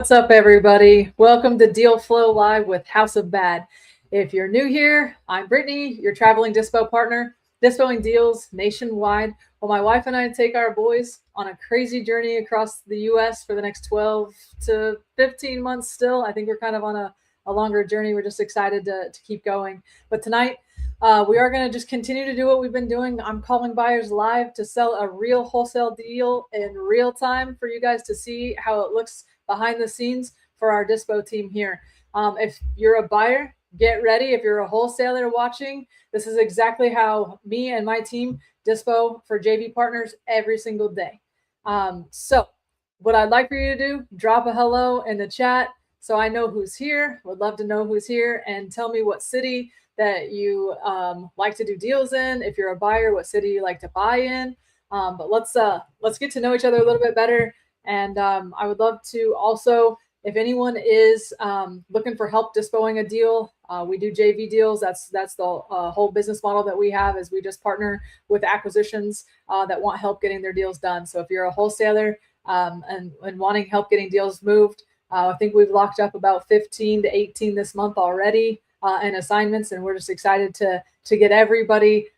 What's up, everybody? Welcome to Deal Flow Live with House of Bad. If you're new here, I'm Brittany, your traveling dispo partner, dispoing deals nationwide. While my wife and I take our boys on a crazy journey across the U.S. for the next 12 to 15 months still. I think we're kind of on a longer journey. We're just excited to keep going. But tonight, we are going to just continue to do what we've been doing. I'm calling buyers live to sell a real wholesale deal in real time for you guys to see how it looks behind the scenes for our dispo team here. If you're a buyer, get ready. If you're a wholesaler watching, this is exactly how me and my team dispo for JV partners every single day. So what I'd like for you to do, drop a hello in the chat so I know who's here. Would love to know who's here, and tell me what city that you like to do deals in. If you're a buyer, what city you like to buy in. But let's get to know each other a little bit better. And I would love to also, if anyone is looking for help dispoing a deal, we do JV deals. That's the whole business model that we have, is we just partner with acquisitions that want help getting their deals done. So if you're a wholesaler and wanting help getting deals moved, I think we've locked up about 15 to 18 this month already in assignments, and we're just excited to get everybody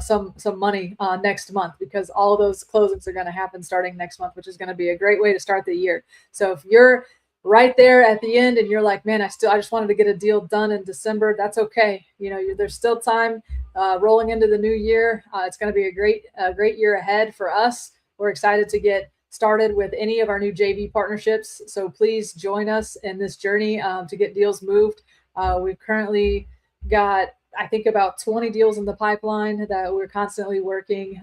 some money next month, because all of those closings are going to happen starting next month, which is going to be a great way to start the year. So if you're right there at the end and you're like, man, I just wanted to get a deal done in December, that's okay. You know, there's still time rolling into the new year. It's going to be a great year ahead for us. We're excited to get started with any of our new JV partnerships. So please join us in this journey to get deals moved. We've currently got, I think, about 20 deals in the pipeline that we're constantly working.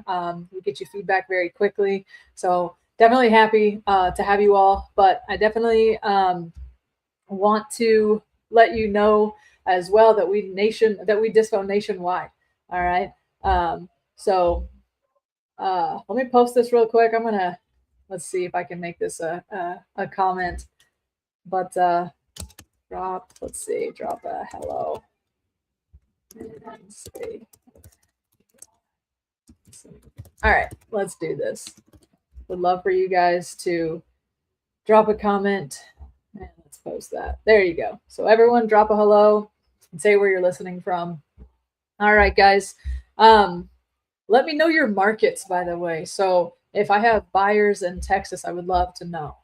We get you feedback very quickly. So definitely happy to have you all. But I definitely want to let you know as well that we dispo nationwide. All right. So let me post this real quick. Let's see if I can make this a comment. But drop a hello. And say, all right, let's do this. Would love for you guys to drop a comment, and let's post that. There you go. So everyone drop a hello and say where you're listening from. All right, guys. Let me know your markets, by the way. So if I have buyers in Texas, I would love to know.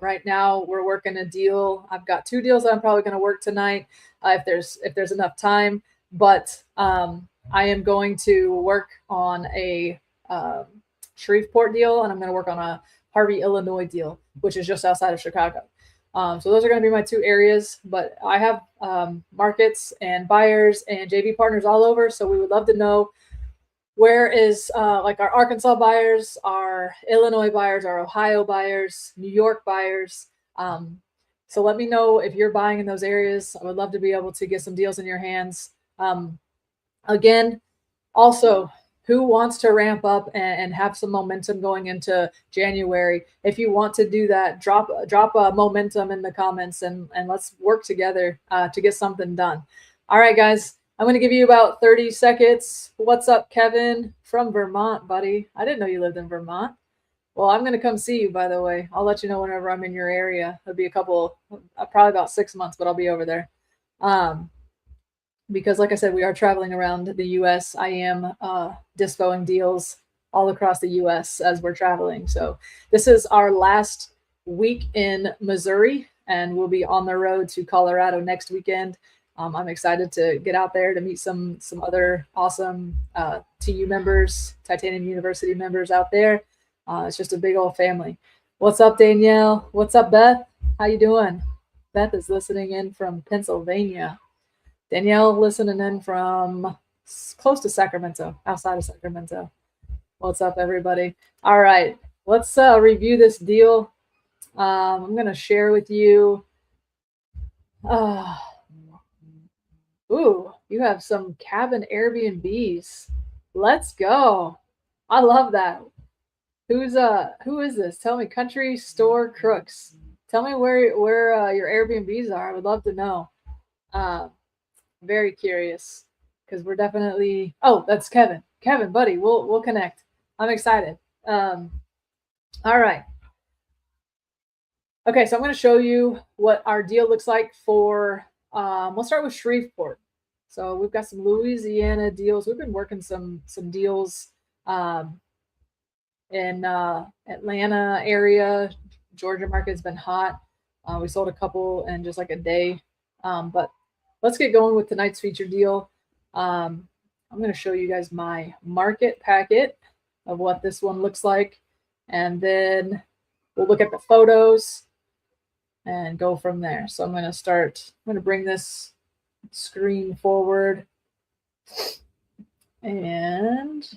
Right now we're working a deal. I've got 2 deals that I'm probably going to work tonight if there's enough time. But I am going to work on a Shreveport deal, and I'm going to work on a Harvey, Illinois deal, which is just outside of Chicago. So those are going to be my 2 areas. But I have markets and buyers and JV partners all over. So we would love to know, where is like our Arkansas buyers, our Illinois buyers, our Ohio buyers, New York buyers. So let me know if you're buying in those areas. I would love to be able to get some deals in your hands. Again, also, who wants to ramp up and have some momentum going into January? If you want to do that, drop a momentum in the comments, and let's work together to get something done. All right, guys. I'm going to give you about 30 seconds. What's up, Kevin from Vermont, buddy? I didn't know you lived in Vermont. Well, I'm going to come see you, by the way. I'll let you know whenever I'm in your area. It'll be probably about 6 months, but I'll be over there. Because like I said, we are traveling around the U.S. I am dispoing deals all across the U.S. as we're traveling. So this is our last week in Missouri, and we'll be on the road to Colorado next weekend. I'm excited to get out there to meet some other awesome TU members, Titanium University members out there. It's just a big old family. What's up, Danielle? What's up, Beth? How you doing? Beth is listening in from Pennsylvania. Danielle listening in from close to Sacramento, outside of Sacramento. What's up, everybody? All right, let's review this deal. I'm going to share with you. Ooh, you have some cabin Airbnbs. Let's go. I love that. Who is this? Tell me. Country Store Crooks. Tell me where your Airbnbs are. I would love to know. Very curious, because we're definitely. Oh, that's Kevin. Kevin, buddy, we'll connect. I'm excited. All right. Okay, so I'm going to show you what our deal looks like for, we'll start with Shreveport. So we've got some Louisiana deals. We've been working some deals in Atlanta area. Georgia market's been hot. We sold a couple in just like a day. But let's get going with tonight's feature deal. I'm going to show you guys my market packet of what this one looks like. And then we'll look at the photos and go from there. So I'm going to bring this screen forward, and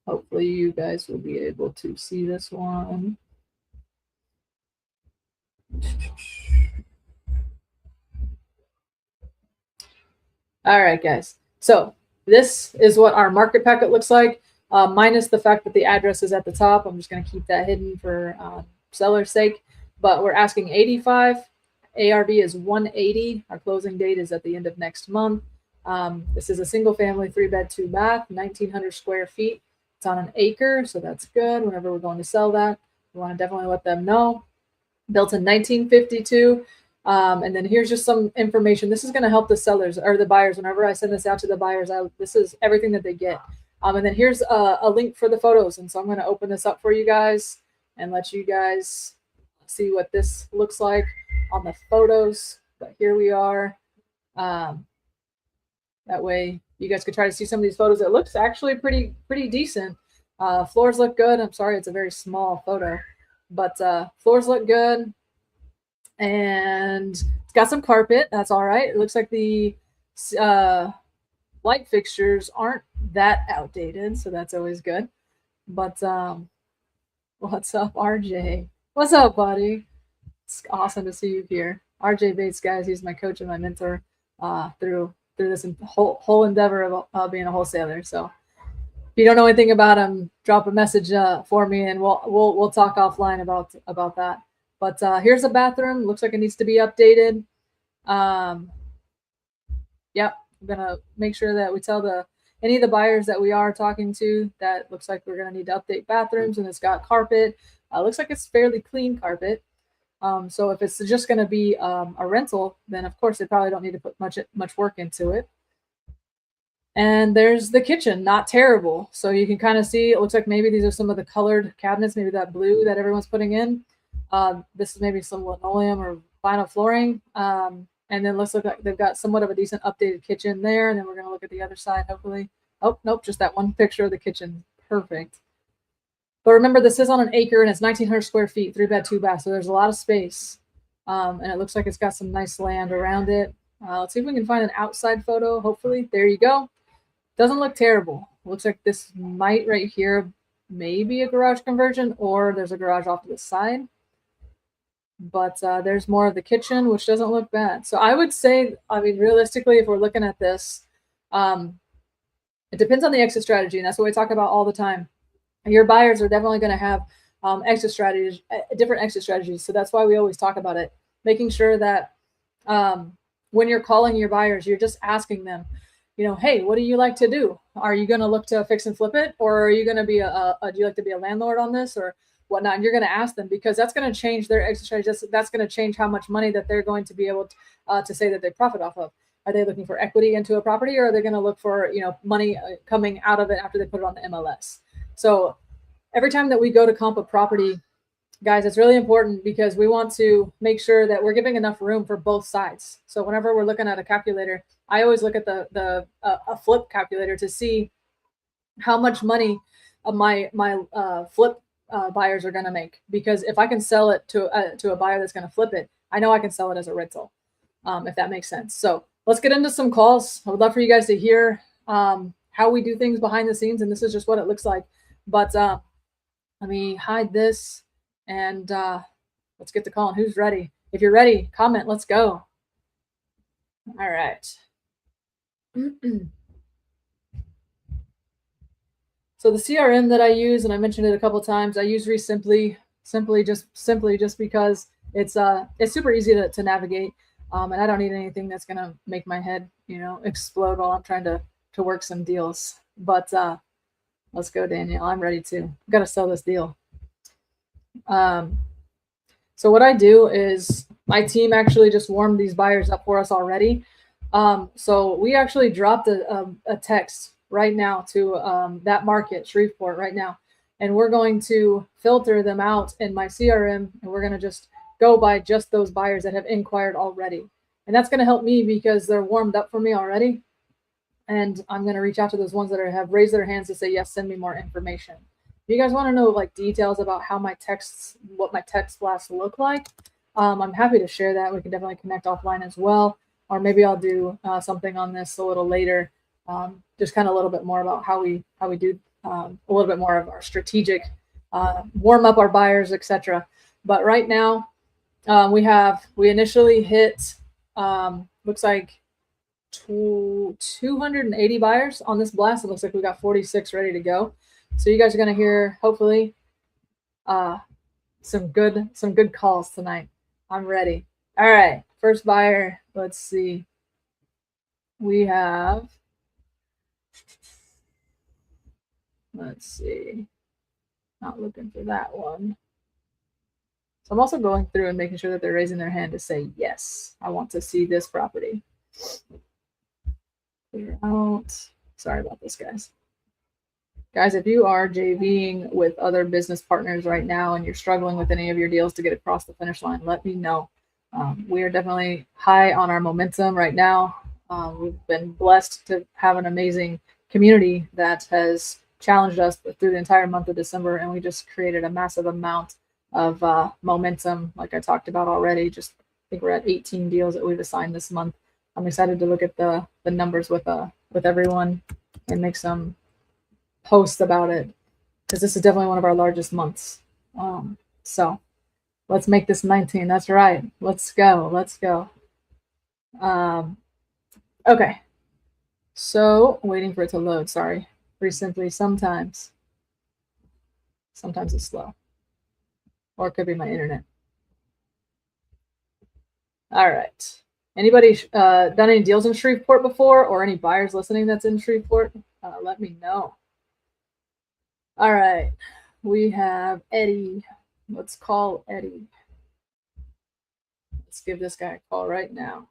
hopefully you guys will be able to see this one. All right, guys. So this is what our market packet looks like, minus the fact that the address is at the top. I'm just going to keep that hidden for seller's sake. But we're asking 85. ARV is 180. Our closing date is at the end of next month. This is a single family, 3-bed, 2-bath, 1,900 square feet. It's on an acre, so that's good. Whenever we're going to sell that, we want to definitely let them know. Built in 1952. And then here's just some information. This is going to help the sellers or the buyers. Whenever I send this out to the buyers, this is everything that they get. And then here's a link for the photos. And so I'm going to open this up for you guys and let you guys see what this looks like on the photos. But here we are. That way you guys could try to see some of these photos. It looks actually pretty decent. Floors look good. I'm sorry, it's a very small photo, but floors look good. And it's got some carpet. That's all right. It looks like the light fixtures aren't that outdated, so that's always good. But what's up, RJ? What's up, buddy? It's awesome to see you here. RJ Bates, guys, he's my coach and my mentor through this whole endeavor of being a wholesaler. So if you don't know anything about him, drop a message for me, and we'll talk offline about that. But here's a bathroom. Looks like it needs to be updated. Yep, I'm gonna make sure that we tell any of the buyers that we are talking to that looks like we're gonna need to update bathrooms, and it's got carpet. Looks like it's fairly clean carpet. So if it's just gonna be a rental, then of course they probably don't need to put much work into it. And there's the kitchen, not terrible. So you can kind of see, it looks like maybe these are some of the colored cabinets, maybe that blue that everyone's putting in. This is maybe some linoleum or vinyl flooring. And then looks like they've got somewhat of a decent updated kitchen there. And then we're going to look at the other side, hopefully. Oh, nope, just that one picture of the kitchen. Perfect. But remember, this is on an acre and it's 1,900 square feet, 3-bed, 2-bath. So there's a lot of space. And it looks like it's got some nice land around it. Let's see if we can find an outside photo, hopefully. There you go. Doesn't look terrible. Looks like this might right here maybe a garage conversion, or there's a garage off to the side. But there's more of the kitchen, which doesn't look bad. So I would say, I mean, realistically, if we're looking at this, it depends on the exit strategy, and that's what we talk about all the time. Your buyers are definitely going to have exit strategies, different exit strategies. So that's why we always talk about it, making sure that when you're calling your buyers, you're just asking them, you know, hey, what do you like to do? Are you going to look to fix and flip it, or are you going to be do you like to be a landlord on this, or whatnot? And you're going to ask them, because that's going to change their exit strategy. That's going to change how much money that they're going to be able to say that they profit off of. Are they looking for equity into a property, or are they going to look for, you know, money coming out of it after they put it on the MLS? So every time that we go to comp a property, guys, it's really important, because we want to make sure that we're giving enough room for both sides. So whenever we're looking at a calculator, I always look at a flip calculator to see how much money my flip buyers are going to make. Because if I can sell it to a buyer that's going to flip it, I know I can sell it as a rental, if that makes sense. So let's get into some calls. I would love for you guys to hear how we do things behind the scenes, and this is just what it looks like. But let me hide this, and let's get to calling. Who's ready? If you're ready, comment. Let's go. All right. So the CRM that I use, and I mentioned it a couple of times, I use Simply just because it's super easy to navigate, and I don't need anything that's gonna make my head, you know, explode while I'm trying to work some deals. But let's go, Danielle. I'm ready to. I've got to sell this deal. So So what I do is my team actually just warmed these buyers up for us already. So we actually dropped a text right now to that market, Shreveport, right now. And we're going to filter them out in my CRM, and we're going to just go by just those buyers that have inquired already. And that's going to help me because they're warmed up for me already. And I'm going to reach out to those ones that have raised their hands to say, yes, send me more information. If you guys want to know like details about how my texts, what my text blasts look like, I'm happy to share that. We can definitely connect offline as well. Or maybe I'll do something on this a little later, just kind of a little bit more about how we do a little bit more of our strategic warm up our buyers, etc. But right now, we initially hit looks like 280 buyers on this blast. It looks like we got 46 ready to go. So you guys are going to hear hopefully some good calls tonight. I'm ready. All right, first buyer. Let's see. We have. Let's see. Not looking for that one. So I'm also going through and making sure that they're raising their hand to say yes. I want to see this property. Clear out. Sorry about this, guys. Guys, if you are JVing with other business partners right now and you're struggling with any of your deals to get across the finish line, let me know. We are definitely high on our momentum right now. We've been blessed to have an amazing community that has challenged us through the entire month of December, and we just created a massive amount of momentum, like I talked about already. Just I think we're at 18 deals that we've assigned this month. I'm excited to look at the numbers with everyone and make some posts about it, because this is definitely one of our largest months. So let's make this 19. That's right. Let's go. Okay. So waiting for it to load. Sorry. Pretty simply, sometimes it's slow, or it could be my internet. All right. Anybody done any deals in Shreveport before, or any buyers listening that's in Shreveport? Let me know. All right. We have Eddie. Let's call Eddie. Let's give this guy a call right now.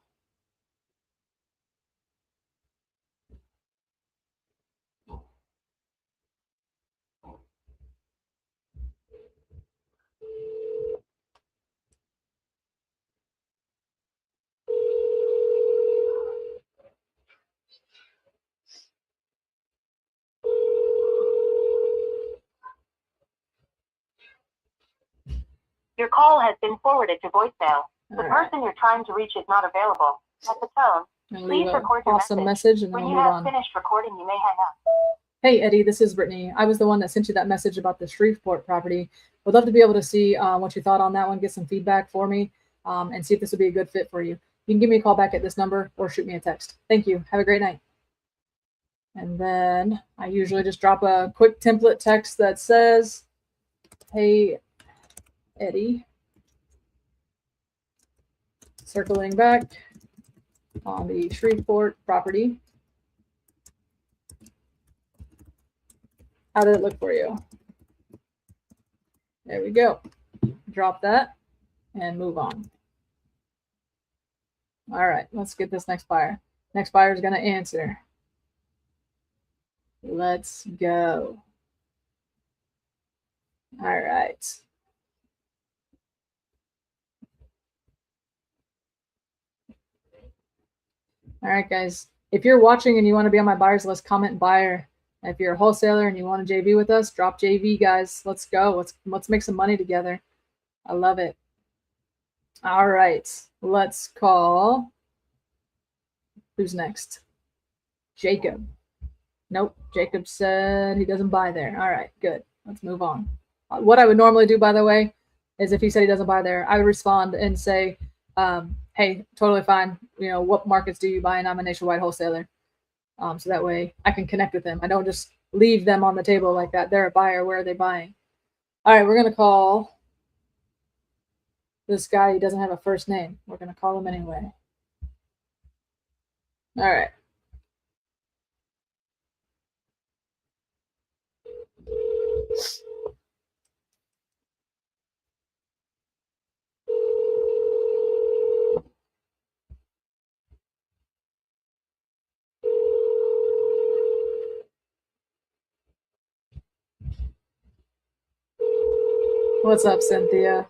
Your call has been forwarded to voicemail. The person you're trying to reach is not available. At the tone, please record your message and then when we'll you move have on. finished recording, you may hang up. Hey, Eddie, this is Brittany. I was the one that sent you that message about the Shreveport property. Would love to be able to see what you thought on that one, get some feedback for me, and see if this would be a good fit for you. You can give me a call back at this number or shoot me a text. Thank you. Have a great night. And then I usually just drop a quick template text that says, hey, Eddie, circling back on the Shreveport property. How did it look for you? There we go. Drop that and move on. All right, let's get this next buyer. Next buyer is going to answer. Let's go. All right. All right, guys. If you're watching and you want to be on my buyers list, comment buyer. If you're a wholesaler and you want to JV with us, drop JV, guys. Let's go. Let's make some money together. I love it. All right. Let's call. Who's next? Jacob. Nope. Jacob said he doesn't buy there. All right, good. Let's move on. What I would normally do, by the way, is if he said he doesn't buy there, I would respond and say, hey, totally fine. You know, what markets do you buy? And I'm a nationwide wholesaler. So that way I can connect with them. I don't just leave them on the table like that. They're a buyer. Where are they buying? All right, we're going to call this guy. He doesn't have a first name. We're going to call him anyway. All right. What's up, Cynthia?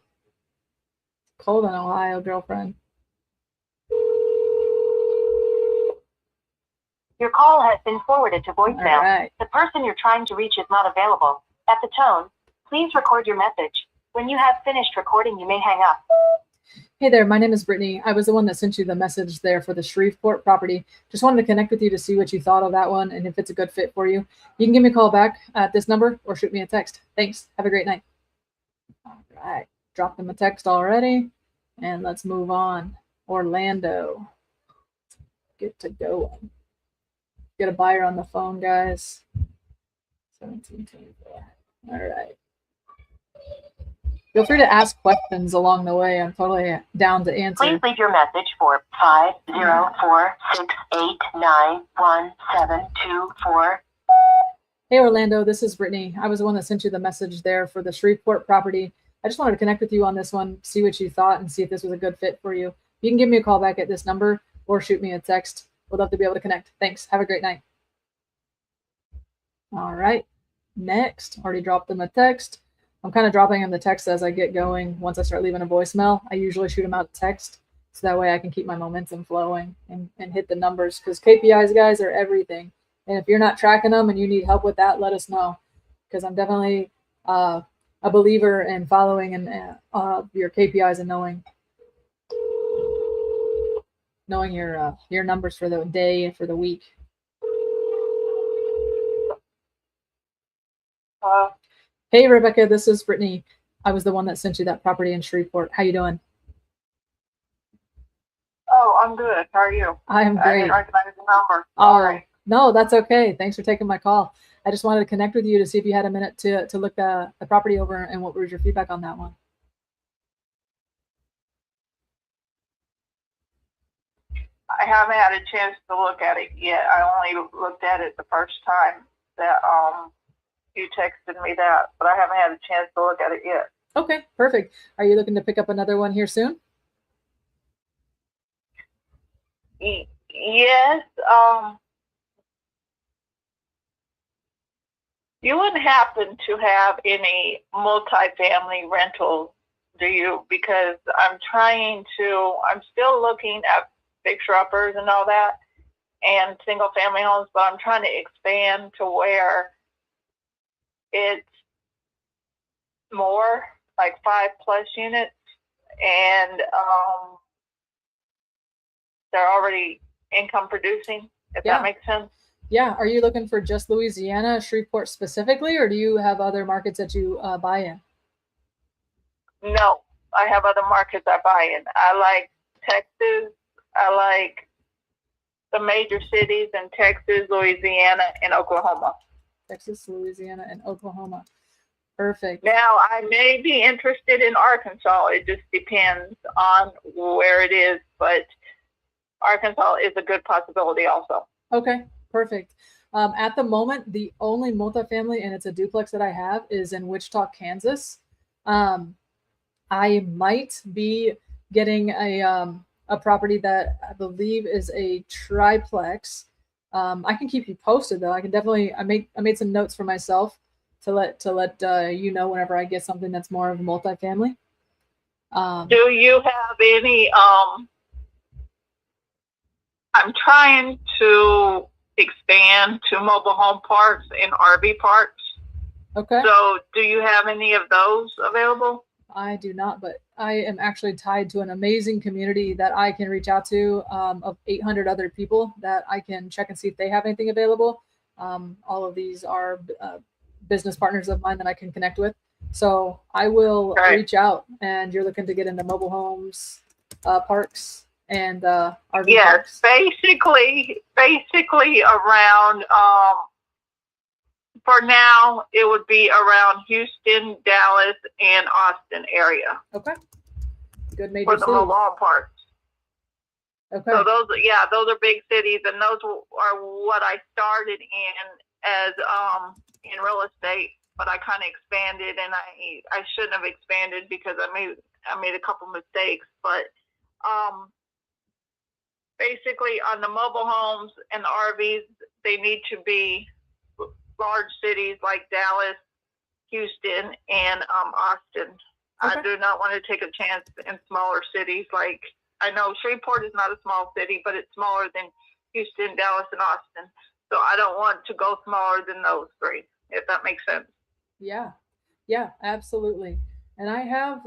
Cold in Ohio, girlfriend. Your call has been forwarded to voicemail. All right. The person you're trying to reach is not available. At the tone, please record your message. When you have finished recording, you may hang up. Hey there, my name is Brittany. I was the one that sent you the message there for the Shreveport property. Just wanted to connect with you to see what you thought of that one and if it's a good fit for you. You can give me a call back at this number or shoot me a text. Thanks. Have a great night. All right. Dropped them a text already. And let's move on. Orlando. Get to going. Get a buyer on the phone, guys. 1724. All right. Feel free to ask questions along the way. I'm totally down to answer. Please leave your message for 504-689-1724. Hey, Orlando, this is Brittany. I was the one that sent you the message there for the Shreveport property. I just wanted to connect with you on this one, see what you thought, and see if this was a good fit for you. You can give me a call back at this number or shoot me a text. We'd love to be able to connect. Thanks. Have a great night. All right. Next, already dropped them a text. I'm kind of dropping them the text as I get going. Once I start leaving a voicemail, I usually shoot them out text. So that way I can keep my momentum flowing and hit the numbers, because KPIs, guys, are everything. And if you're not tracking them and you need help with that, let us know, because I'm definitely a believer in following and your KPIs and knowing your numbers for the day and for the week. Hey, Rebecca, this is Brittany. I was the one that sent you that property in Shreveport. How you doing? Oh, I'm good. How are you? I am great. I didn't recognize the number. All right. No, that's okay. Thanks for taking my call. I just wanted to connect with you to see if you had a minute to look the property over, and what was your feedback on that one? I haven't had a chance to look at it yet. I only looked at it the first time that you texted me that, but I haven't had a chance to look at it yet. Okay, perfect. Are you looking to pick up another one here soon? Yes. You wouldn't happen to have any multifamily rentals, do you? Because I'm still looking at fixer-uppers and all that, and single-family homes, but I'm trying to expand to where it's more like 5+ units, and they're already income producing, if that makes sense. Yeah. Are you looking for just Louisiana, Shreveport specifically, or do you have other markets that you buy in? No, I have other markets I buy in. I like Texas. I like the major cities in Texas, Louisiana, and Oklahoma. Texas, Louisiana, and Oklahoma. Perfect. Now, I may be interested in Arkansas. It just depends on where it is, but Arkansas is a good possibility also. Okay, perfect. At the moment, the only multifamily, and it's a duplex that I have, is in Wichita, Kansas. I might be getting a property that I believe is a triplex. I can keep you posted though. I can definitely. I made some notes for myself to let you know whenever I get something that's more of a multifamily. Do you have any? I'm trying to expand to mobile home parks and RV parks. Okay. So, do you have any of those available? I do not, but I am actually tied to an amazing community that I can reach out to of 800 other people that I can check and see if they have anything available. All of these are business partners of mine that I can connect with. So I will reach out, and you're looking to get into mobile homes, parks, and RV parks. Basically around, for now, it would be around Houston, Dallas, and Austin area. Okay. Good major for the mobile home parks. Okay. So those are big cities, and those are what I started in as in real estate. But I kind of expanded, and I shouldn't have expanded because I made a couple mistakes. But basically, on the mobile homes and the RVs, they need to be large cities like Dallas, Houston, and Austin. I do not want to take a chance in smaller cities. Like, I know Shreveport is not a small city, but it's smaller than Houston, Dallas, and Austin. So I don't want to go smaller than those three, if that makes sense. Yeah, absolutely. And I have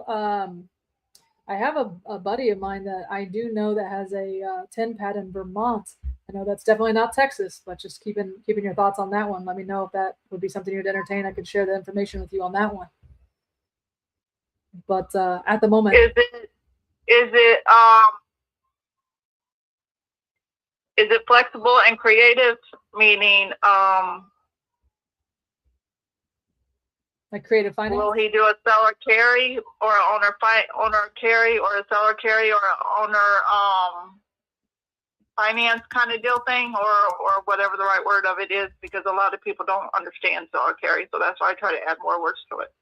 a buddy of mine that I do know that has a 10 pad in Vermont. I know that's definitely not Texas, but just keeping your thoughts on that one. Let me know if that would be something you'd entertain. I could share the information with you on that one. But at the moment, is it flexible and creative? Meaning, like creative finance. Will he do a seller carry or owner carry or a seller carry or owner finance kind of deal thing, or whatever the right word of it is, because a lot of people don't understand seller carry, so that's why I try to add more words to it.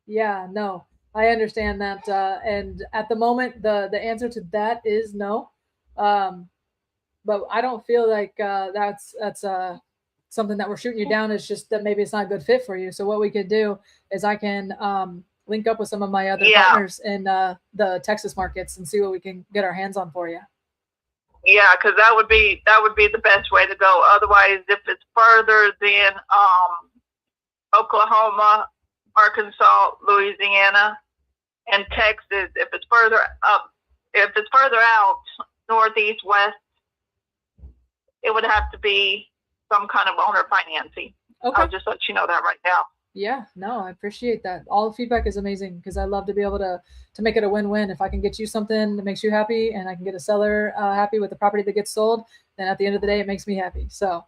Yeah, no, I understand that, and at the moment, the answer to that is no, but I don't feel like that's something that we're shooting you down. It's just that maybe it's not a good fit for you. So what we could do is I can link up with some of my other partners in the Texas markets and see what we can get our hands on for you. Yeah, because that would be the best way to go. Otherwise, if it's further than Oklahoma, Arkansas, Louisiana, and Texas, if it's further out, northeast, west, it would have to be some kind of owner financing. Okay. I'll just let you know that right now. Yeah, no, I appreciate that. All the feedback is amazing because I love to be able to make it a win-win. If I can get you something that makes you happy and I can get a seller happy with the property that gets sold, then at the end of the day, it makes me happy. So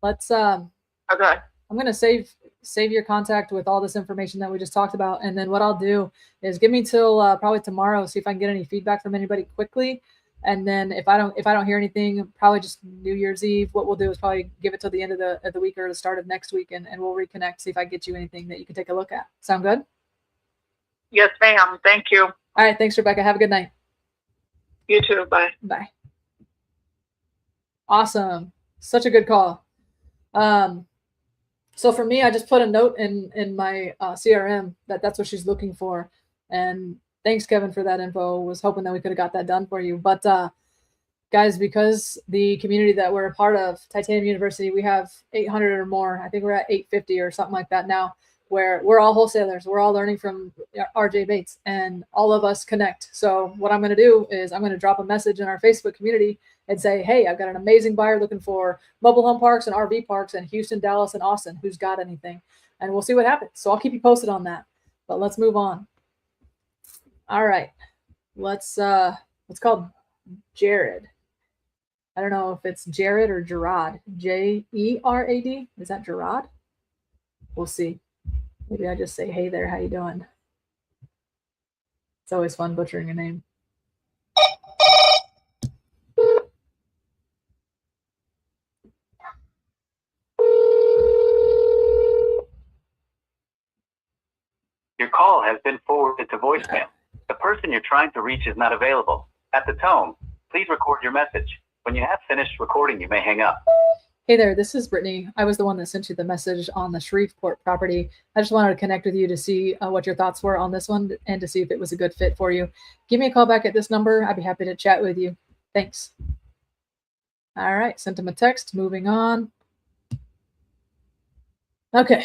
let's, okay. I'm going to save your contact with all this information that we just talked about. And then what I'll do is give me till probably tomorrow, see if I can get any feedback from anybody quickly. And then if I don't hear anything, probably just New Year's Eve, what we'll do is probably give it till the end of the week or the start of next week, and we'll reconnect, see if I get you anything that you can take a look at. Sound good? Yes, ma'am. Thank you. All right. Thanks, Rebecca. Have a good night. You too. Bye. Bye. Awesome. Such a good call. So for me, I just put a note in my CRM that's what she's looking for. And thanks, Kevin, for that info. Was hoping that we could have got that done for you. But guys, because the community that we're a part of, Titanium University, we have 800 or more. I think we're at 850 or something like that now, where we're all wholesalers. We're all learning from RJ Bates, and all of us connect. So what I'm going to do is I'm going to drop a message in our Facebook community and say, hey, I've got an amazing buyer looking for mobile home parks and RV parks in Houston, Dallas, and Austin. Who's got anything? And we'll see what happens. So I'll keep you posted on that. But let's move on. All right. Let's call Jared. I don't know if it's Jared or Gerard. Jerad. Is that Gerard? We'll see. Maybe I just say, hey there, how you doing? It's always fun butchering a name. Your call has been forwarded to voicemail. The person you're trying to reach is not available. At the tone, please record your message. When you have finished recording, you may hang up. Hey there, this is Brittany. I was the one that sent you the message on the Shreveport property. I just wanted to connect with you to see what your thoughts were on this one and to see if it was a good fit for you. Give me a call back at this number. I'd be happy to chat with you. Thanks. All right, sent him a text. Moving on. Okay.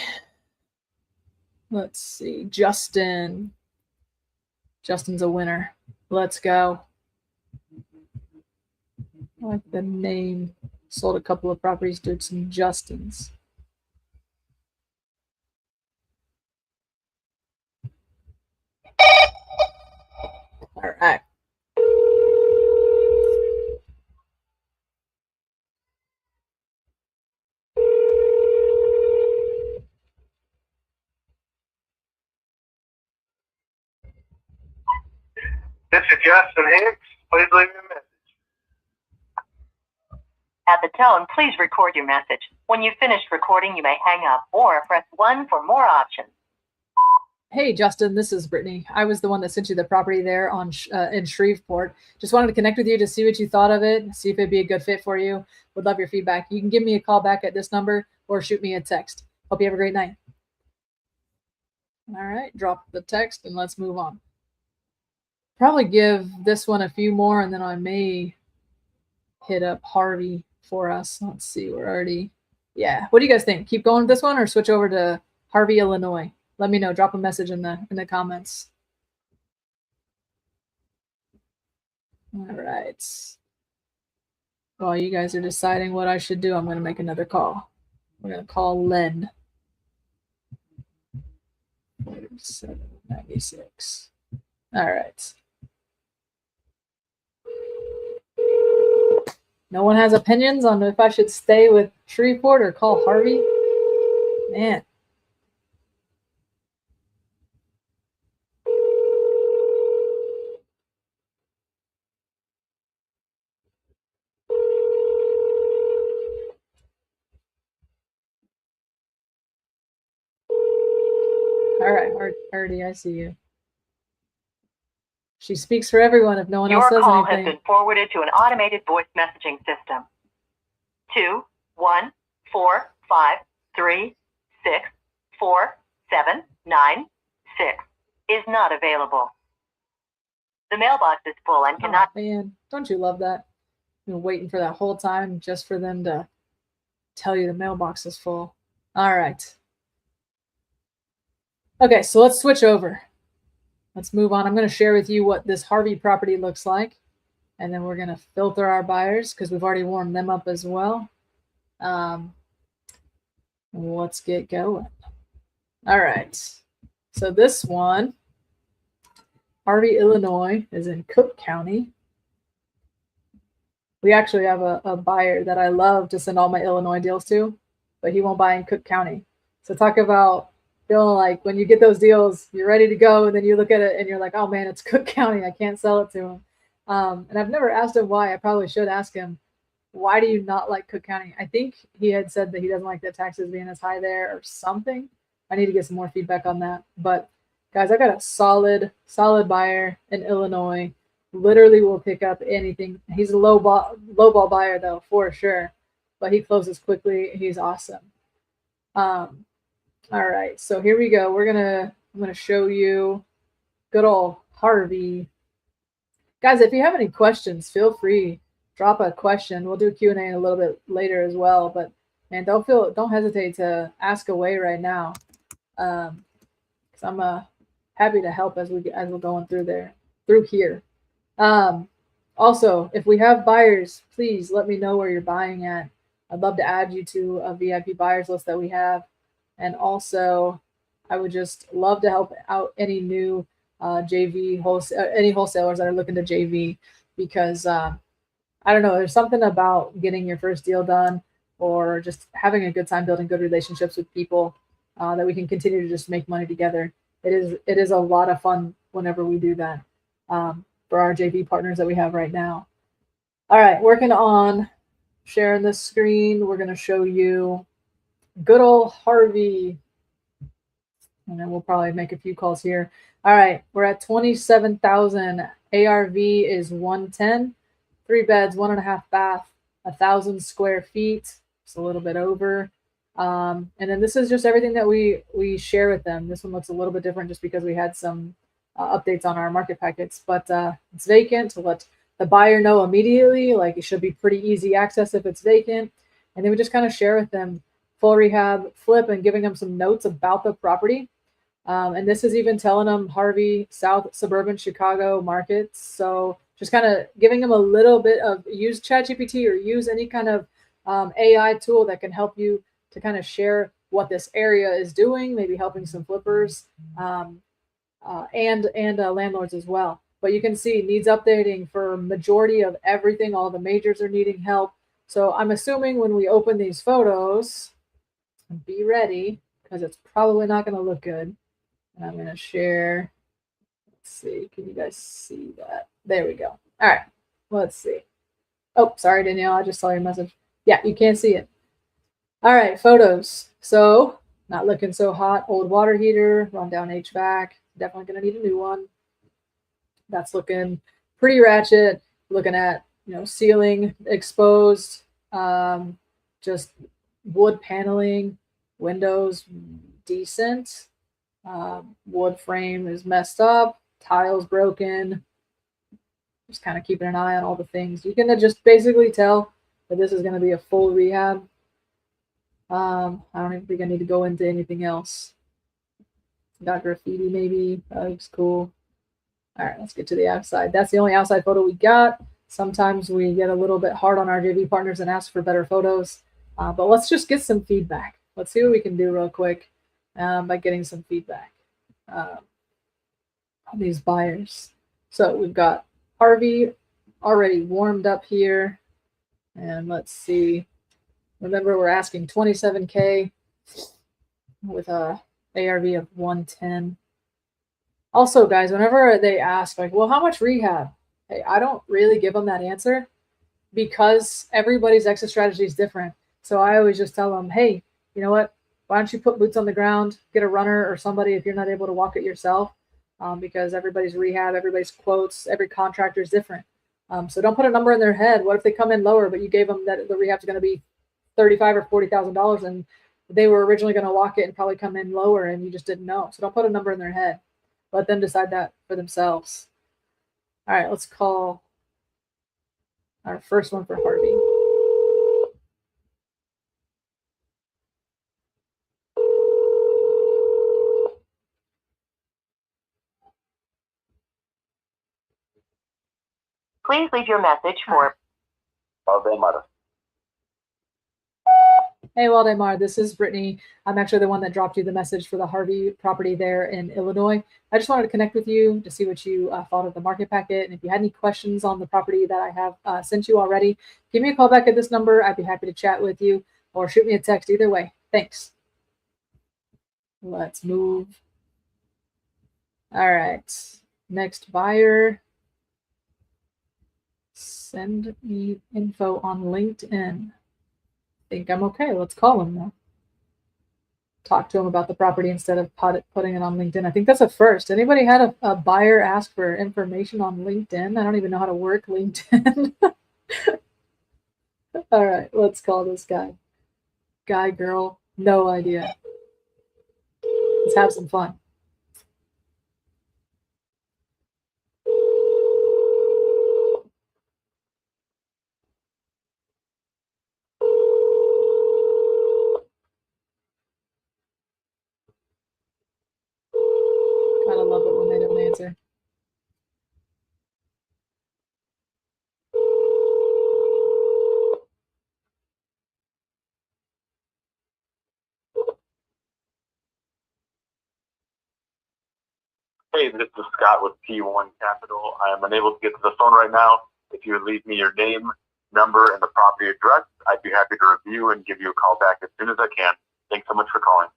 Let's see. Justin. Justin's a winner. Let's go. I like the name. Sold a couple of properties, did some Justins. All right. This is Justin Hicks. Please leave me a message. At the tone, please record your message. When you've finished recording, you may hang up or press 1 for more options. Hey, Justin, this is Brittany. I was the one that sent you the property there on in Shreveport. Just wanted to connect with you to see what you thought of it, see if it'd be a good fit for you. Would love your feedback. You can give me a call back at this number or shoot me a text. Hope you have a great night. All right, drop the text and let's move on. Probably give this one a few more and then I may hit up Harvey for us. Let's see, we're already, yeah. What do you guys think? Keep going with this one or switch over to Harvey, Illinois? Let me know. Drop a message in the comments. All right. While you guys are deciding what I should do, I'm going to make another call. We're going to call Len. 4796. All right. No one has opinions on if I should stay with Shreveport or call Harvey? Man. All right, Hardy, I see you. She speaks for everyone if no one else says anything. Your call has been forwarded to an automated voice messaging system. 21453647996 is not available. The mailbox is full and cannot. Oh, man, don't you love that? You've been waiting for that whole time just for them to tell you the mailbox is full. All right. Okay, so let's switch over. Let's move on. I'm going to share with you what this Harvey property looks like. And then we're going to filter our buyers because we've already warmed them up as well. Let's get going. All right. So this one, Harvey, Illinois, is in Cook County. We actually have a buyer that I love to send all my Illinois deals to, but he won't buy in Cook County. So talk about feeling like when you get those deals, you're ready to go, and then you look at it and you're like, oh man, it's Cook County. I can't sell it to him. And I've never asked him why. I probably should ask him, why do you not like Cook County? I think he had said that he doesn't like the taxes being as high there or something. I need to get some more feedback on that. But guys, I got a solid buyer in Illinois. Literally will pick up anything. He's a low ball buyer though, for sure. But he closes quickly. He's awesome. All right, so here we go. I'm gonna show you good old Harvey. Guys, if you have any questions, feel free, drop a question. We'll do Q&A a little bit later as well, but man, don't hesitate to ask away right now. Because I'm happy to help as we're going through here. Also, if we have buyers, please let me know where you're buying at. I'd love to add you to a VIP buyers list that we have. And also, I would just love to help out any new JV any wholesalers that are looking to JV, because I don't know, there's something about getting your first deal done or just having a good time building good relationships with people that we can continue to just make money together. It is a lot of fun whenever we do that for our JV partners that we have right now. All right, working on sharing this screen. We're going to show you good old Harvey. And then we'll probably make a few calls here. All right, we're at 27,000. ARV is 110. 3 beds, 1.5 bath, 1,000 square feet. It's a little bit over. And then this is just everything that we share with them. This one looks a little bit different just because we had some updates on our market packets. But it's vacant to let the buyer know immediately. Like, it should be pretty easy access if it's vacant. And then we just kind of share with them full rehab flip and giving them some notes about the property. And this is even telling them Harvey, South Suburban Chicago markets. So just kind of giving them a little bit of, use ChatGPT or use any kind of AI tool that can help you to kind of share what this area is doing, maybe helping some flippers and landlords as well. But you can see needs updating for majority of everything. All the majors are needing help. So I'm assuming when we open these photos, be ready, because it's probably not going to look good. And I'm going to share. Let's see. Can you guys see that? There we go. All right. Let's see. Oh, sorry, Danielle. I just saw your message. Yeah, you can't see it. All right, photos. So not looking so hot. Old water heater, rundown HVAC. Definitely going to need a new one. That's looking pretty ratchet. Looking at, ceiling exposed, just wood paneling, windows decent. Wood frame is messed up, tiles broken. Just kind of keeping an eye on all the things. You can just basically tell that this is going to be a full rehab. I don't even think I need to go into anything else. Got graffiti maybe. That looks cool. All right, let's get to the outside. That's the only outside photo we got. Sometimes we get a little bit hard on our JV partners and ask for better photos. But let's just get some feedback. Let's see what we can do real quick by getting some feedback on these buyers. So we've got Harvey already warmed up here. And let's see. Remember, we're asking 27K with a ARV of 110. Also, guys, whenever they ask, like, well, how much rehab? Hey, I don't really give them that answer because everybody's exit strategy is different. So I always just tell them, hey, you know what? Why don't you put boots on the ground, get a runner or somebody if you're not able to walk it yourself, because everybody's rehab, everybody's quotes, every contractor is different. So don't put a number in their head. What if they come in lower, but you gave them that the rehab's going to be $35,000 or $40,000 and they were originally going to walk it and probably come in lower and you just didn't know. So don't put a number in their head. Let them decide that for themselves. All right, let's call our first one for Harvey. Please leave your message for Valdemar. Hey, Waldemar, this is Brittany. I'm actually the one that dropped you the message for the Harvey property there in Illinois. I just wanted to connect with you to see what you thought of the market packet. And if you had any questions on the property that I have sent you already, give me a call back at this number. I'd be happy to chat with you or shoot me a text either way. Thanks. Let's move. All right. Next buyer. Send me info on LinkedIn. Think I'm okay. Let's call him now. Talk to him about the property instead of putting it on LinkedIn. I think that's a first. Anybody had a buyer ask for information on LinkedIn? I don't even know how to work LinkedIn. All right, let's call this guy. Guy, girl, no idea. Let's have some fun. Gotta love it when they don't answer. Hey, this is Scott with P1 Capital. I am unable to get to the phone right now. If you would leave me your name, number, and the property address, I'd be happy to review and give you a call back as soon as I can. Thanks so much for calling.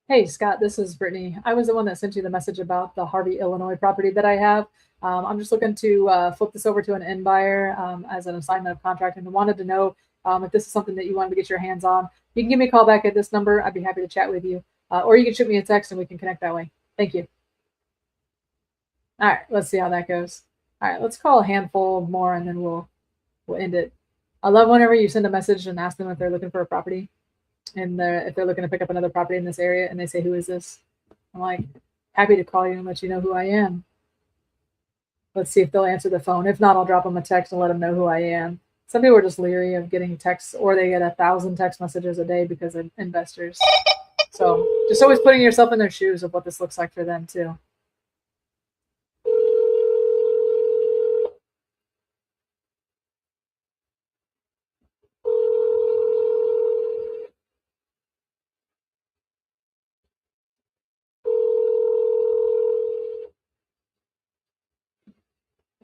Hey, Scott, this is Brittany. I was the one that sent you the message about the Harvey, Illinois property that I have. I'm just looking to flip this over to an end buyer as an assignment of contract and wanted to know if this is something that you wanted to get your hands on. You can give me a call back at this number. I'd be happy to chat with you. Or you can shoot me a text and we can connect that way. Thank you. All right, let's see how that goes. All right, let's call a handful more and then we'll end it. I love whenever you send a message and ask them if they're looking for a property. And if they're looking to pick up another property in this area and they say, who is this? I'm like, happy to call you and let you know who I am. Let's see if they'll answer the phone. If not, I'll drop them a text and let them know who I am. Some people are just leery of getting texts, or they get 1,000 text messages a day because of investors. So just always putting yourself in their shoes of what this looks like for them too.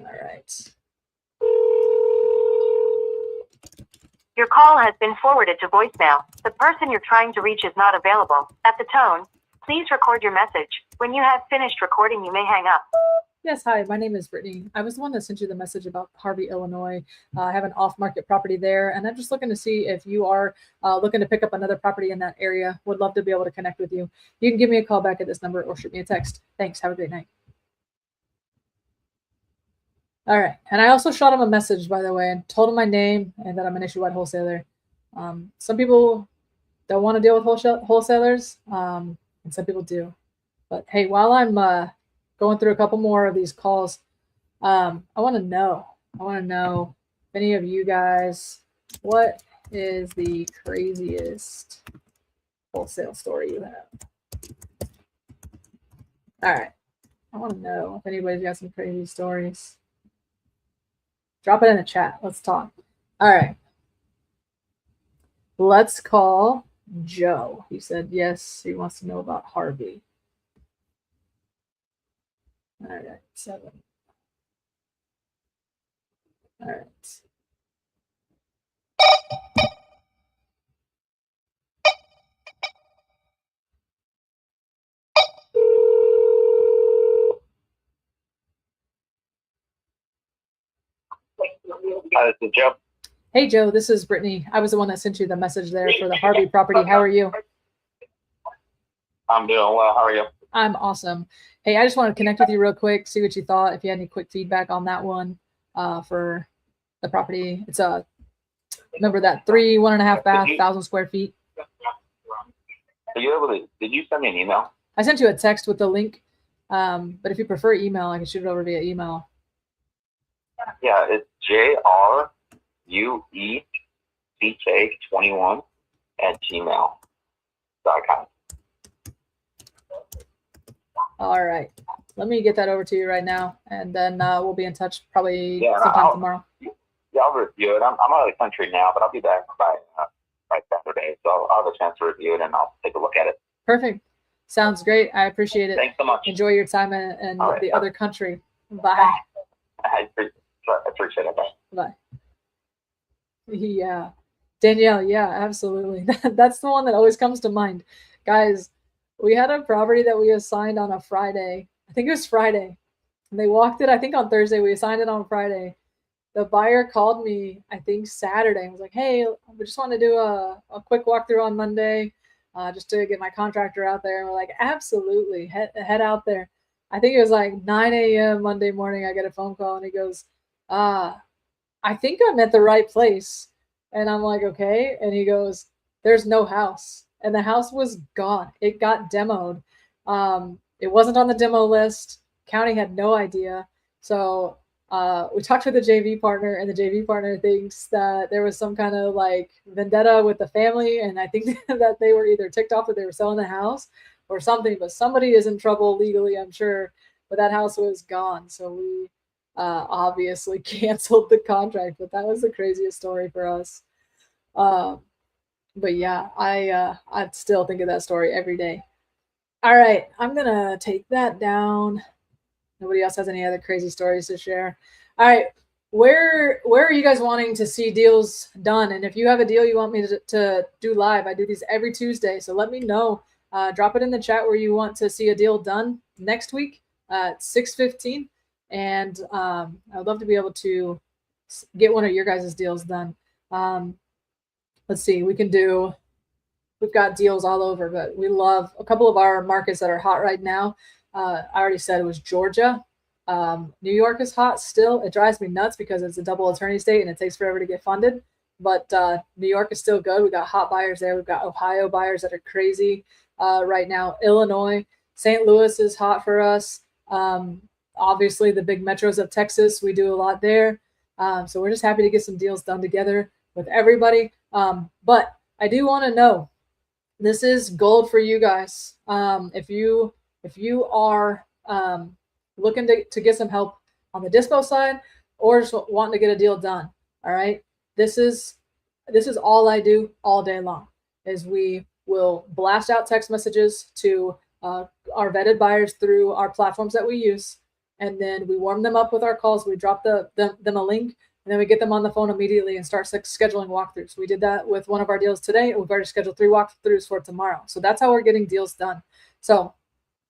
All right. Your call has been forwarded to voicemail. The person you're trying to reach is not available. At the tone, please record your message. When you have finished recording, you may hang up. Yes, hi, my name is Brittany. I was the one that sent you the message about Harvey, Illinois. I have an off-market property there, and I'm just looking to see if you are looking to pick up another property in that area. Would love to be able to connect with you. You can give me a call back at this number or shoot me a text. Thanks. Have a great night. All right. And I also shot him a message, by the way, and told him my name and that I'm an issue-wide wholesaler. Some people don't want to deal with wholesalers. and some people do. But hey, while I'm going through a couple more of these calls, I want to know if any of you guys, what is the craziest wholesale story you have? All right. I want to know if anybody's got some crazy stories. Drop it in the chat. Let's talk. All right. Let's call Joe. He said yes, he wants to know about Harvey. All right, 7. All right. Hi, this is Joe. Hey, Joe, this is Brittany. I was the one that sent you the message there for the Harvey property. How are you? I'm doing well. How are you? I'm awesome. Hey, I just want to connect with you real quick, see what you thought, if you had any quick feedback on that one for the property. It's remember that 3, 1.5 bath, 1,000 square feet. Are you able to, did you send me an email? I sent you a text with the link, but if you prefer email, I can shoot it over via email. Yeah, it's JRUECK21@gmail.com. All right. Let me get that over to you right now, and then we'll be in touch probably sometime tomorrow. Yeah, I'll review it. I'm out of the country now, but I'll be back by Saturday, so I'll have a chance to review it, and I'll take a look at it. Perfect. Sounds great. I appreciate it. Thanks so much. Enjoy your time in All right. the other country. Bye. I appreciate it. Bye. Bye. Yeah. Danielle, yeah, absolutely. That's the one that always comes to mind. Guys, we had a property that we assigned on a Friday. I think it was Friday. And they walked it, I think, on Thursday. We assigned it on Friday. The buyer called me, I think, Saturday and was like, hey, we just want to do a quick walkthrough on Monday just to get my contractor out there. And we're like, absolutely, head out there. I think it was like 9 a.m. Monday morning. I get a phone call and he goes, I think I'm at the right place. And I'm like, okay. And he goes, there's no house. And the house was gone. It got demoed. It wasn't on the demo list. County had no idea. So we talked to the JV partner, and the JV partner thinks that there was some kind of like vendetta with the family. And I think that they were either ticked off that they were selling the house or something, but somebody is in trouble legally, I'm sure. But that house was gone. So we obviously canceled the contract, but that was the craziest story for us. But yeah, I still think of that story every day. All right, I'm gonna take that down. Nobody else has any other crazy stories to share. All right, where are you guys wanting to see deals done? And if you have a deal you want me to do live, I do these every Tuesday. So let me know. Drop it in the chat where you want to see a deal done next week at 6:15. And I'd love to be able to get one of your guys' deals done. Let's see, we've got deals all over, but we love a couple of our markets that are hot right now. I already said it was Georgia. New York is hot still. It drives me nuts because it's a double attorney state and it takes forever to get funded. But New York is still good. We got hot buyers there. We've got Ohio buyers that are crazy right now. Illinois, St. Louis is hot for us. Obviously, the big metros of Texas, we do a lot there. So we're just happy to get some deals done together with everybody. But I do want to know, this is gold for you guys. If you are looking to get some help on the Dispo side or just wanting to get a deal done, all right, this is all I do all day long. Is we will blast out text messages to our vetted buyers through our platforms that we use, and then we warm them up with our calls. We drop them a link, and then we get them on the phone immediately and start scheduling walkthroughs. We did that with one of our deals today, and we've already scheduled 3 walkthroughs for tomorrow. So that's how we're getting deals done. So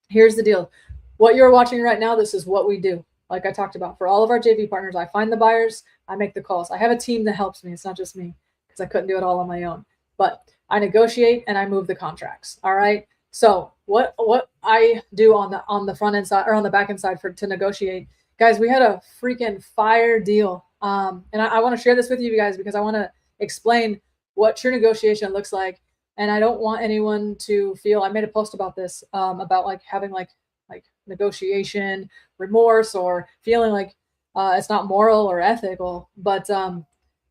here's the deal. What you're watching right now, this is what we do. Like I talked about, for all of our JV partners, I find the buyers, I make the calls. I have a team that helps me. It's not just me because I couldn't do it all on my own. But I negotiate and I move the contracts. All right. So what I do on the front end side or on the back end side to negotiate, guys, we had a freaking fire deal. And I want to share this with you guys because I want to explain what true negotiation looks like. And I don't want anyone to feel, I made a post about this, about like having like negotiation remorse or feeling like it's not moral or ethical. But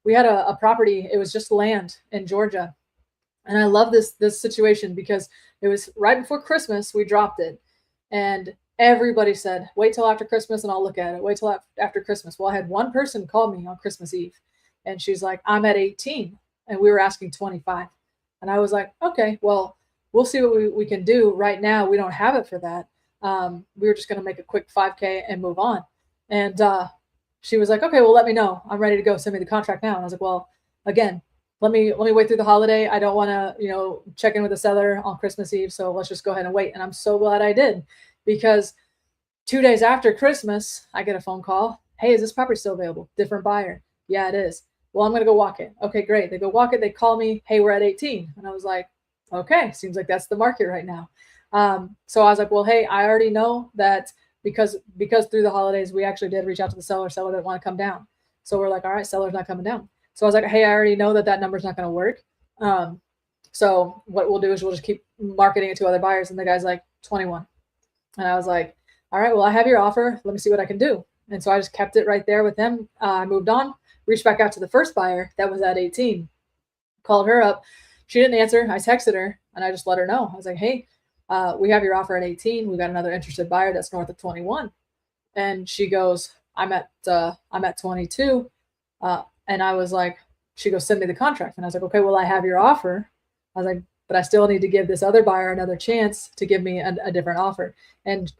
we had a property, it was just land in Georgia. And I love this situation because it was right before Christmas, we dropped it. And everybody said, wait till after Christmas and I'll look at it. Wait till after Christmas. Well, I had one person call me on Christmas Eve and she's like, I'm at 18 and we were asking 25. And I was like, okay, well, we'll see what we can do. Right now, we don't have it for that. We were just going to make a quick 5K and move on. And she was like, okay, well, let me know. I'm ready to go. Send me the contract now. And I was like, well, again, let me wait through the holiday. I don't want to, check in with the seller on Christmas Eve. So let's just go ahead and wait. And I'm so glad I did, because 2 days after Christmas, I get a phone call. Hey, is this property still available? Different buyer. Yeah, it is. Well, I'm going to go walk it. Okay, great. They go walk it. They call me. Hey, we're at 18. And I was like, okay, seems like that's the market right now. So I was like, well, hey, I already know that because through the holidays, we actually did reach out to the seller. Seller didn't want to come down. So we're like, all right, seller's not coming down. So I was like, hey, I already know that number's not going to work. So what we'll do is we'll just keep marketing it to other buyers. And the guy's like, 21. And I was like, all right, well, I have your offer. Let me see what I can do. And so I just kept it right there with him. I moved on, reached back out to the first buyer that was at 18, called her up. She didn't answer. I texted her and I just let her know. I was like, hey, we have your offer at 18. We got another interested buyer that's north of 21. And she goes, I'm at 22. And I was like, she goes, send me the contract. And I was like, okay, well, I have your offer. I was like, but I still need to give this other buyer another chance to give me a different offer. And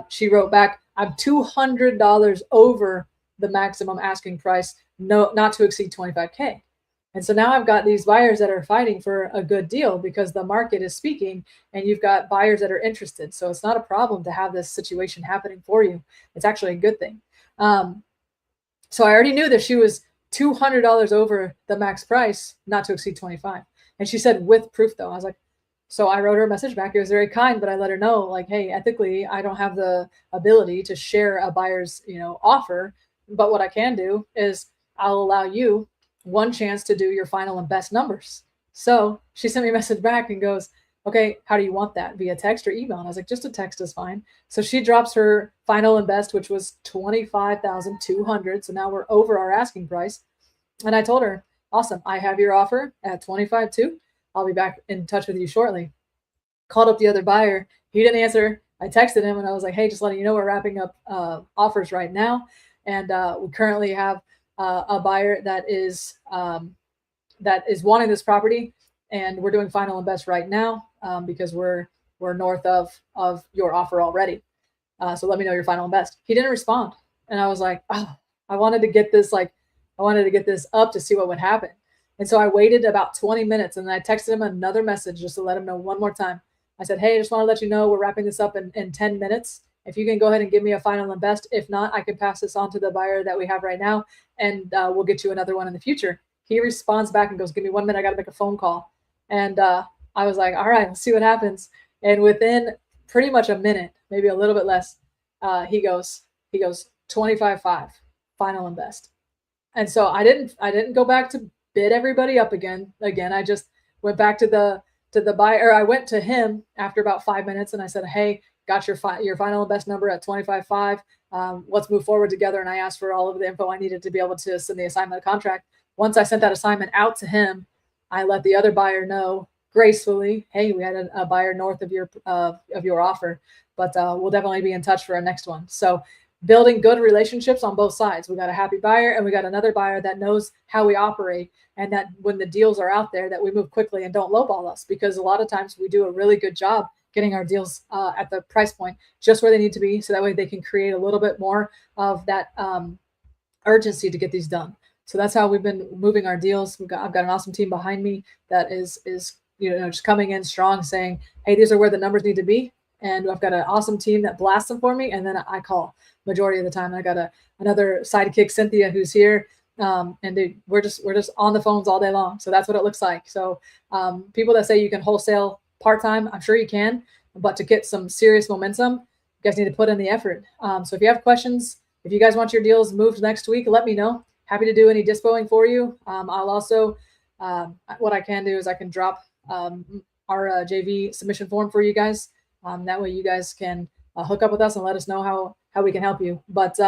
she wrote back, I'm $200 over the maximum asking price, not to exceed 25K. And so now I've got these buyers that are fighting for a good deal because the market is speaking and you've got buyers that are interested. So it's not a problem to have this situation happening for you. It's actually a good thing. So I already knew that she was $200 over the max price, not to exceed 25. And she said with proof though. I was like, so I wrote her a message back. It was very kind, but I let her know like, hey, ethically, I don't have the ability to share a buyer's, offer. But what I can do is I'll allow you one chance to do your final and best numbers. So she sent me a message back and goes, okay, how do you want that? Via text or email? And I was like, just a text is fine. So she drops her final and best, which was $25,200. So now we're over our asking price. And I told her, awesome, I have your offer at 25.2. I'll be back in touch with you shortly. Called up the other buyer. He didn't answer. I texted him and I was like, hey, just letting you know, we're wrapping up offers right now. And we currently have a buyer that is wanting this property, and we're doing final and best right now because we're north of your offer already. So let me know your final and best. He didn't respond, and I was like, oh, I wanted to get this up to see what would happen. And so I waited about 20 minutes, and then I texted him another message just to let him know one more time. I said, hey, I just want to let you know we're wrapping this up in 10 minutes. If you can go ahead and give me a final and best. If not, I can pass this on to the buyer that we have right now, and we'll get you another one in the future. He responds back and goes, give me 1 minute. I got to make a phone call. And I was like, all right, let's see what happens. And within pretty much a minute, maybe a little bit less, he goes 25.5 final and best. And so I didn't go back to bid everybody up again. I just went back to the buyer. I went to him after about 5 minutes and I said, hey, got your final and best number at 25.5. Let's move forward together. And I asked for all of the info I needed to be able to send the assignment contract. Once I sent that assignment out to him, I let the other buyer know gracefully, hey, we had a buyer north of your offer, but we'll definitely be in touch for our next one. So building good relationships on both sides. We got a happy buyer and we got another buyer that knows how we operate, and that when the deals are out there that we move quickly and don't lowball us, because a lot of times we do a really good job getting our deals at the price point just where they need to be. So that way they can create a little bit more of that urgency to get these done. So that's how we've been moving our deals. I've got an awesome team behind me that is just coming in strong saying, hey, these are where the numbers need to be. And I've got an awesome team that blasts them for me. And then I call majority of the time. I got another sidekick, Cynthia, who's here. We're just on the phones all day long. So that's what it looks like. So people that say you can wholesale part-time, I'm sure you can, but to get some serious momentum, you guys need to put in the effort. So if you have questions, if you guys want your deals moved next week, let me know. Happy to do any dispoing for you. I'll also, what I can do is I can drop JV submission form for you guys. That way you guys can hook up with us and let us know how we can help you. But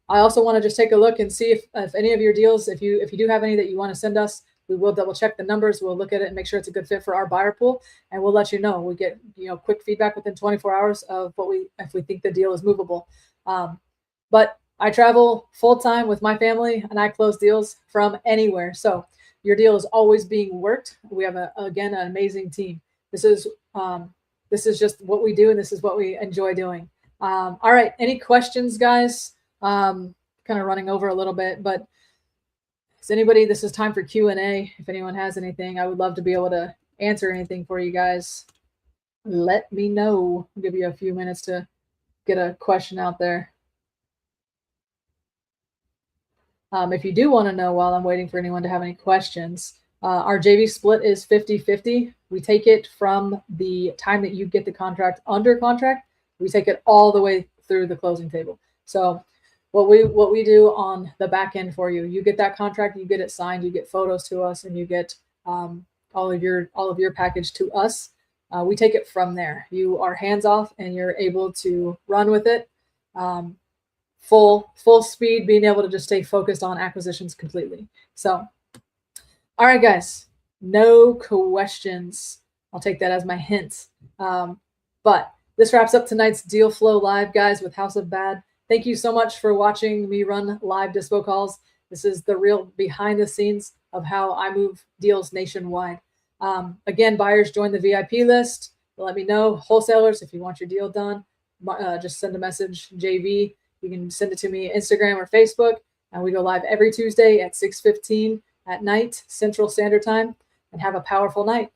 I also want to just take a look and see if any of your deals, if you do have any that you want to send us, we will double check the numbers. We'll look at it and make sure it's a good fit for our buyer pool, and we'll let you know. We get quick feedback within 24 hours of if we think the deal is movable. But I travel full time with my family, and I close deals from anywhere. So your deal is always being worked. We have an amazing team. This is just what we do, and this is what we enjoy doing. All right, any questions, guys? Kind of running over a little bit, but this is time for Q&A. If anyone has anything, I would love to be able to answer anything for you guys. Let me know. I'll give you a few minutes to get a question out there. If you do want to know while I'm waiting for anyone to have any questions, our JV split is 50-50. We take it from the time that you get the contract under contract. We take it all the way through the closing table. So what we do on the back end for you, you get that contract, you get it signed, you get photos to us, and you get all of your package to us. We take it from there. You are hands off, and you're able to run with it. Full speed, being able to just stay focused on acquisitions completely. So, all right, guys, no questions. I'll take that as my hint. But this wraps up tonight's Deal Flow Live, guys, with House of Bad. Thank you so much for watching me run live dispo calls. This is the real behind the scenes of how I move deals nationwide. Again, buyers, join the VIP list. Let me know. Wholesalers, if you want your deal done, just send a message, JV. You can send it to me Instagram or Facebook, and we go live every Tuesday at 6:15 at night, Central Standard Time, and have a powerful night.